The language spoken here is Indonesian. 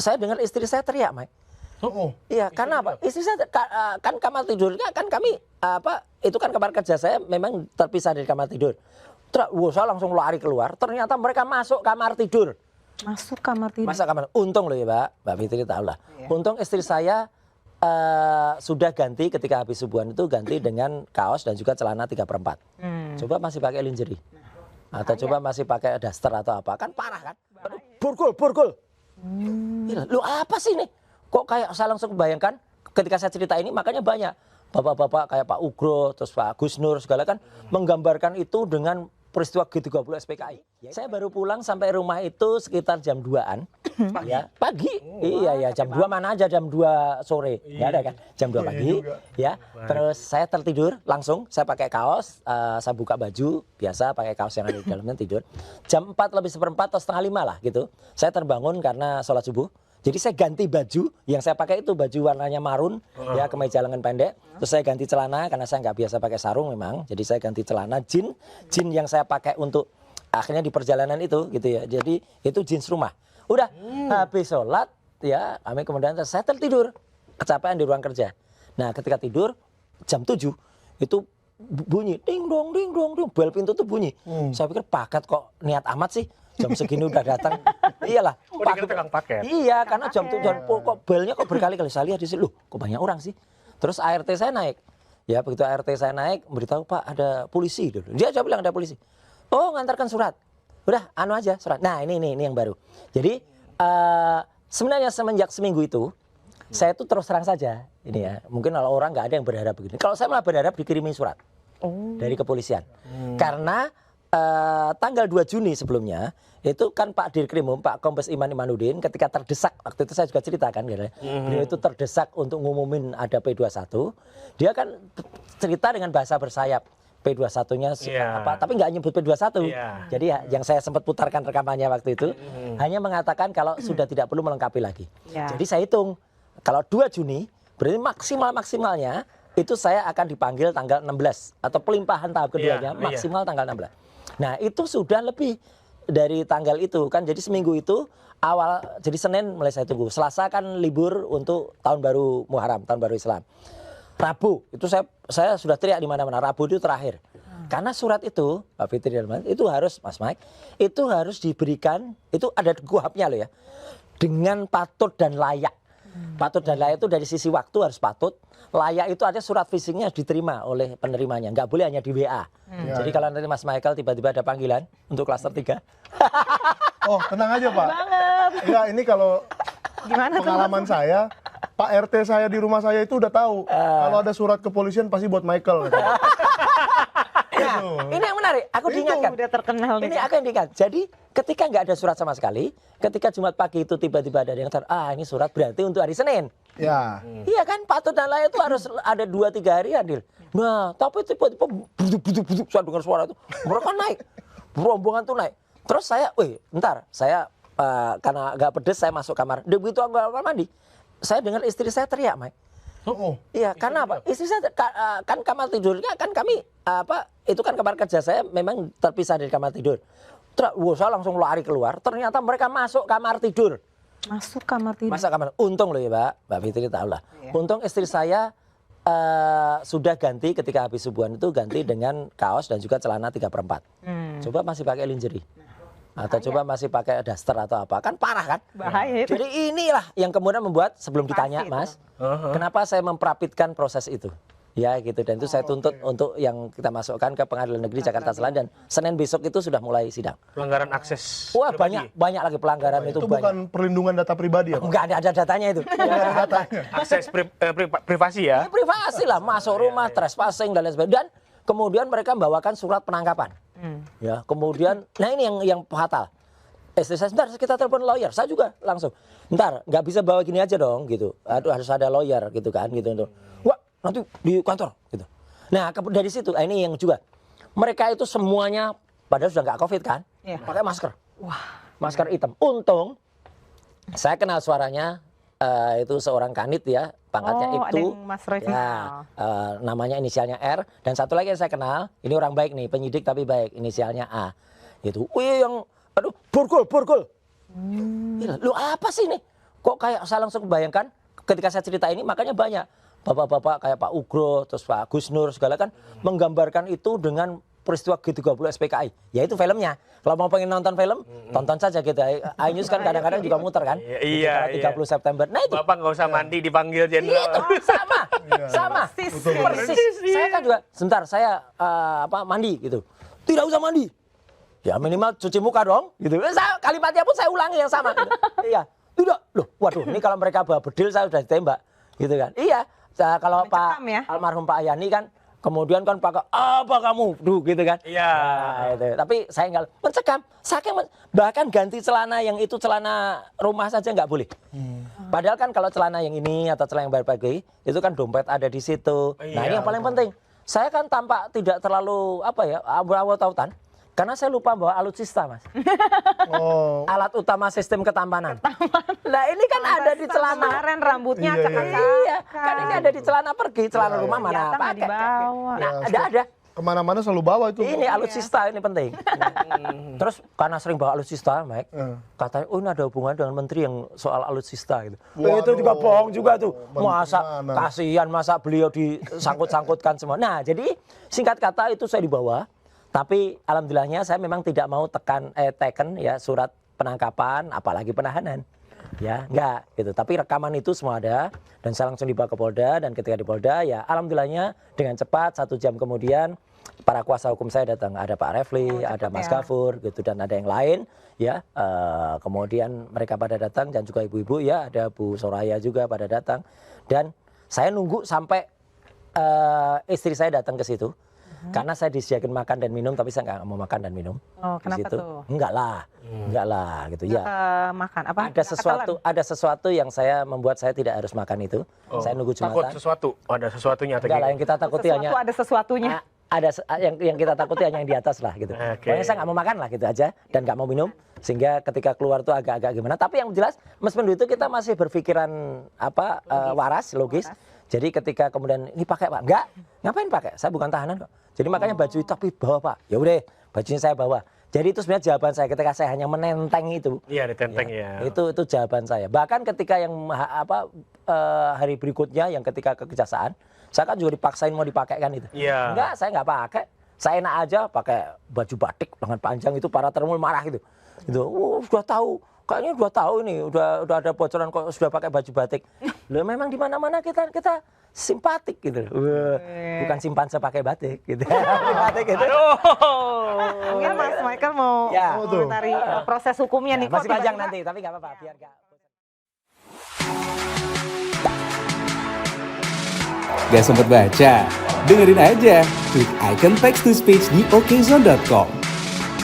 saya dengar istri saya teriak, Mike. Iya, karena apa? Istri saya kan kamar tidurnya kan kami itu kan kamar kerja saya memang terpisah dari kamar tidur. Terus, saya langsung lari keluar. Ternyata mereka masuk kamar tidur. Masuk kamar tidur. Masuk kamar. Untung loh ya, Mbak Fitri tahu lah. Iya. Untung istri saya sudah ganti ketika habis subuhan itu ganti dengan kaos dan juga celana 3/4. Coba masih pakai lingerie. Atau coba masih pakai daster atau apa, kan parah kan? Borgol. Lu apa sih nih? Kok kayak saya langsung bayangkan ketika saya cerita ini, makanya banyak bapak-bapak kayak Pak Ugro, terus Pak Gus Nur segala kan menggambarkan itu dengan peristiwa G30 SPKI. Saya baru pulang sampai rumah itu sekitar jam 2-an. Ya, pagi. Iya ya, jam 2 mana aja, jam 2 sore. Enggak ada kan? Jam 2 pagi. Ya. Terus saya tertidur langsung, saya pakai kaos, saya buka baju, biasa pakai kaos yang ada di dalamnya tidur. Jam 4 lebih seperempat atau setengah 5 lah gitu. Saya terbangun karena sholat subuh. Jadi saya ganti baju, yang saya pakai itu baju warnanya marun, ya kemeja lengan pendek. Terus saya ganti celana karena saya nggak biasa pakai sarung memang. Jadi saya ganti celana jin yang saya pakai untuk akhirnya di perjalanan itu gitu ya. Jadi itu jeans rumah. Udah habis sholat ya, kami kemudian saya tertidur, kecapean di ruang kerja. Nah ketika tidur jam 7 itu bunyi ding dong, bel pintu tuh bunyi. Saya pikir paket kok niat amat sih. Jam segini udah datang. Iyalah. Paket. Iya, karena jam 7 kok belnya kok berkali-kali saya lihat di situ. Loh, kok banyak orang sih? Terus ART saya naik. Ya, begitu ART saya naik, memberitahu Pak ada polisi dulu. Dia bilang ada polisi. Oh, ngantarkan surat. Udah, anu aja surat. Nah, ini yang baru. Jadi sebenarnya semenjak seminggu itu saya tuh terus terang saja. Ini ya, mungkin kalau orang nggak ada yang berharap begini. Kalau saya malah berharap dikirimin surat dari kepolisian. Karena tanggal 2 Juni sebelumnya itu kan Pak Dirkrimum, Pak Kombes Iman Imanuddin ketika terdesak, waktu itu saya juga ceritakan gitu, beliau itu terdesak untuk ngumumin ada P21, dia kan cerita dengan bahasa bersayap. P21-nya apa, tapi nggak nyebut P21. Jadi ya, yang saya sempat putarkan rekamannya waktu itu hanya mengatakan kalau sudah tidak perlu melengkapi lagi. Jadi saya hitung kalau 2 Juni berarti maksimalnya itu saya akan dipanggil tanggal 16 atau pelimpahan tahap keduanya maksimal tanggal 16. Nah itu sudah lebih dari tanggal itu kan, jadi seminggu itu awal, jadi Senin mulai saya tunggu, Selasa kan libur untuk tahun baru Muharram, tahun baru Islam. Rabu itu saya sudah teriak di mana-mana, Rabu itu terakhir. Karena surat itu Pak Fitri itu harus Mas Mike, itu harus diberikan, itu ada kuhapnya loh ya, dengan patut dan layak. Patut dan layak itu dari sisi waktu harus patut. Layak itu ada surat phishingnya diterima oleh penerimanya, nggak boleh hanya di WA. Jadi kalau nanti Mas Michael tiba-tiba ada panggilan untuk klaster 3. Oh tenang aja Pak. Enggak, ini kalau pengalaman saya, Pak RT saya di rumah saya itu udah tahu kalau ada surat kepolisian pasti buat Michael. Nah, ini yang menarik, aku diingatkan. Udah terkenal nih. Ini aku yang diingat. Jadi ketika nggak ada surat sama sekali, ketika Jumat pagi itu tiba-tiba ada yang ini surat berarti untuk hari Senin. Ya. Iya kan, patut dan layak itu harus ada 2-3 hari adil. Nah, tapi tiba-tiba buduk saya dengar suara itu, mereka naik, rombongan tuh naik. Terus saya, ntar saya karena agak pedes saya masuk kamar. Begitu aku kamar mandi, saya dengar istri saya teriak, Mike. Iya, karena apa? Istri saya kan kamar tidurnya kan kami itu kan kamar kerja saya memang terpisah dari kamar tidur. Terus, saya langsung lari keluar. Ternyata mereka masuk kamar tidur. Masuk kamar tidur. Masuk kamar. Untung loh ya, Mbak Fitri tahu lah. Untung istri saya sudah ganti ketika habis subuhan itu ganti dengan kaos dan juga celana 3/4. Coba masih pakai lingerie. Atau coba masih pakai daster atau apa, kan parah kan? Bahaya itu. Jadi inilah yang kemudian membuat sebelum ditanya Mas, kenapa saya memprapitkan proses itu? Ya gitu, dan itu saya tuntut untuk yang kita masukkan ke Pengadilan Negeri Jakarta Selatan, dan Senin besok itu sudah mulai sidang. Pelanggaran akses. Wah banyak lagi pelanggaran itu banyak. Bukan perlindungan data pribadi ya Pak? Enggak ada datanya itu. Akses privasi ya. Privasi lah, masuk rumah, trespassing dan lain sebagainya. Dan kemudian mereka membawakan surat penangkapan. Ya, kemudian, nah ini yang fatal. Istri saya, sebentar kita telepon lawyer. Saya juga langsung, ntar nggak bisa bawa gini aja dong, gitu. Aduh, harus ada lawyer, gitu kan, gitu. Wah, nanti di kantor, gitu. Nah, dari situ, ini yang juga. Mereka itu semuanya, padahal sudah nggak COVID kan, pakai masker. Wah, masker hitam. Untung, saya kenal suaranya, itu seorang kanit ya, pangkatnya itu. Mas Roy ya, namanya inisialnya R. Dan satu lagi yang saya kenal, ini orang baik nih, penyidik tapi baik, inisialnya A. Gitu. Wih, yang, aduh, borgol. Lu apa sih nih? kok kayak saya langsung bayangkan ketika saya cerita ini, makanya banyak bapak-bapak kayak Pak Ugro, terus Pak Gus Nur segala kan menggambarkan itu dengan peristiwa G30 SPKI, yaitu filmnya. Kalau mau pengen nonton film, tonton saja gitu. iNews kan kadang-kadang juga muter kan. Iya, 30 September. Nah itu. Bapak nggak usah mandi dipanggil jenderal. Itu sama. Persis. Saya kan juga, sebentar saya mandi gitu. Tidak usah mandi. Ya minimal cuci muka dong, gitu. Kalimatnya pun saya ulangi yang sama. Gitu. Iya. Tidak. Loh, waduh, ini kalau mereka bawa bedil saya sudah ditembak, gitu kan. Iya. Kalau Pak almarhum Pak Ayani kan kemudian kan pakai apa kamu, gitu kan? Iya. Nah, itu. Tapi saya nggak mencekam. Bahkan ganti celana yang itu celana rumah saja nggak boleh. Padahal kan kalau celana yang ini atau celana yang baru-baru itu kan dompet ada di situ. Nah ini yang paling penting. Saya kan tampak tidak terlalu abu-abu tautan. Karena saya lupa bawa alutsista, Mas. Alat utama sistem ketampanan. Nah ini kan ada di celana. Kemarin rambutnya acak-acak. Iya, kan ini ada di celana pergi, celana rumah mana Ternyata nggak pakai. dibawa. Nah, ada. Kemana-mana selalu bawa itu. Ini alutsista ini penting. Terus karena sering bawa alutsista, Mike, katanya ini ada hubungan dengan menteri yang soal alutsista gitu. Itu juga bohong juga tuh. Masa kasihan masa beliau disangkut-sangkutkan semua. Nah, jadi singkat kata itu saya dibawa. Tapi alhamdulillahnya saya memang tidak mau teken ya surat penangkapan apalagi penahanan. Ya, enggak gitu. Tapi rekaman itu semua ada dan saya langsung dibawa ke Polda dan ketika di Polda ya alhamdulillahnya dengan cepat 1 jam kemudian para kuasa hukum saya datang, ada Pak Refli, ada Mas Gafur gitu dan ada yang lain ya. Kemudian mereka pada datang dan juga ibu-ibu ya, ada Bu Soraya juga pada datang dan saya nunggu sampai istri saya datang ke situ. Karena saya disediakan makan dan minum, tapi saya nggak mau makan dan minum. Oh, kenapa tuh? Enggak lah, gitu ya. Makan apa? Ada sesuatu yang membuat saya tidak harus makan itu. Saya nunggu Jumatan. Takut sesuatu, ada sesuatunya. Enggak lah, yang kita takuti hanya ada sesuatunya. Ada yang kita takuti hanya yang di atas lah gitu. Pokoknya saya nggak mau makan lah gitu aja dan nggak mau minum sehingga ketika keluar tuh agak-agak gimana. Tapi yang jelas meskipun itu kita masih berpikiran waras, logis. Jadi ketika kemudian ini pakai Pak, enggak, ngapain pakai? Saya bukan tahanan kok. Jadi makanya baju itu tapi bawa Pak. Ya udah, bajunya saya bawa. Jadi itu sebenarnya jawaban saya ketika saya hanya menenteng itu. Iya, ditenteng ya. Itu jawaban saya. Bahkan ketika yang hari berikutnya yang ketika ke kejaksaan, saya kan juga dipaksain mau dipakai kan itu. Iya. Enggak, saya nggak pakai. Saya enak aja pakai baju batik lengan panjang itu para termul marah gitu. Itu, sudah tahu. Kayaknya udah tahu ini, udah ada bocoran kok sudah pakai baju batik. Loh memang di mana-mana kita simpatik gitu. Bukan simpanse pakai batik gitu. Batik gitu. Mungkin Mas Michael mau dari proses hukumnya nih. Masih panjang nanti, tapi nggak apa-apa. Biar nggak. Gak sempet baca? Dengerin aja, klik icon text to speech di okezone.com.